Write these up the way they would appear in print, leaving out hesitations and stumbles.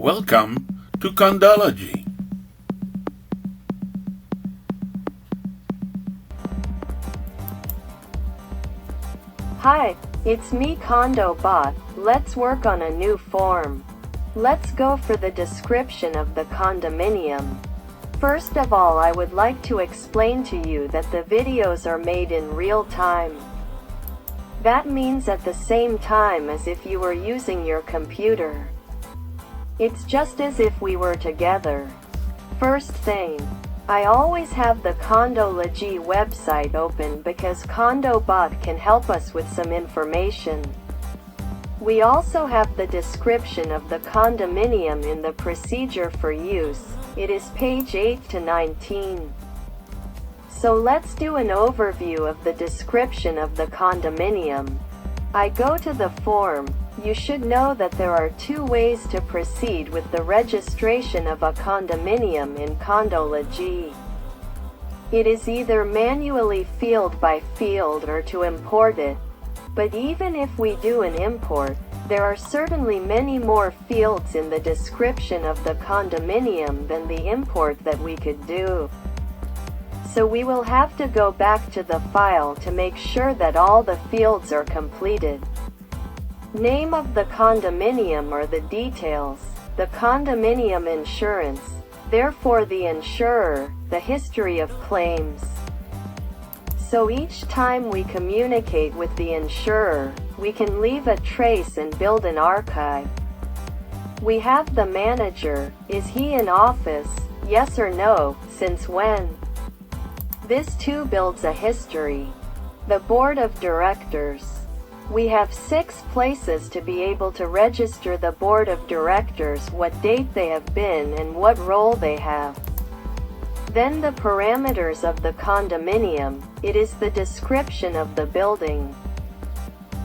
Welcome to CondoLogie. Hi, it's me Condo bot. Let's work on a new form. Let's go for the description of the condominium. First of all, I would like to explain to you that the videos are made in real time. That means at the same time as if you were using your computer. It's just as if we were together. First thing, I always have the CondoLogie website open because CondoBot can help us with some information. We also have the description of the condominium in the procedure for use. It is page 8 to 19. So let's do an overview of the description of the condominium. I go to the form. You should know that there are two ways to proceed with the registration of a condominium in CondoLogie. It is either manually field by field or to import it. But even if we do an import, there are certainly many more fields in the description of the condominium than the import that we could do. So we will have to go back to the file to make sure that all the fields are completed. Name of the condominium or the details, the condominium insurance, therefore the insurer, the history of claims. So each time we communicate with the insurer, we can leave a trace and build an archive. We have the manager. Is he in office? Yes or no? Since when? This too builds a history. The board of directors. We have 6 places to be able to register the board of directors, what date they have been and what role they have. Then the parameters of the condominium. It is the description of the building.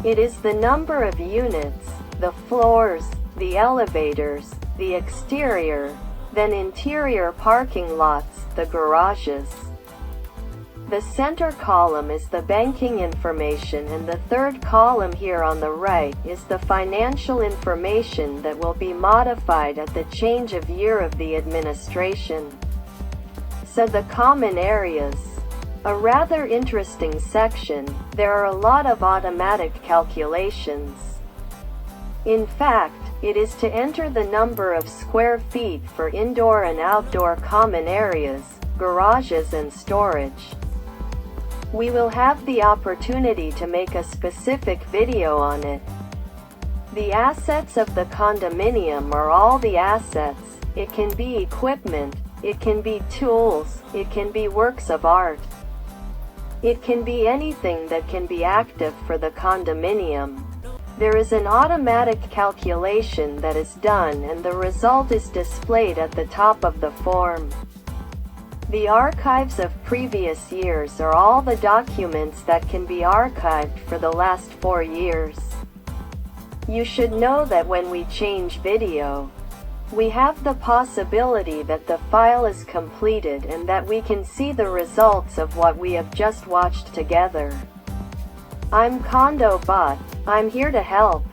It is the number of units, the floors, the elevators, the exterior, then interior parking lots, the garages. The center column is the banking information and the third column here on the right is the financial information that will be modified at the change of year of the administration. So the common areas. A rather interesting section. There are a lot of automatic calculations. In fact, it is to enter the number of square feet for indoor and outdoor common areas, garages and storage. We will have the opportunity to make a specific video on it. The assets of the condominium are all the assets. It can be equipment, it can be tools, it can be works of art. It can be anything that can be active for the condominium. There is an automatic calculation that is done and the result is displayed at the top of the form. The archives of previous years are all the documents that can be archived for the last 4 years. You should know that when we change video, we have the possibility that the file is completed and that we can see the results of what we have just watched together. I'm CondoBot. I'm here to help.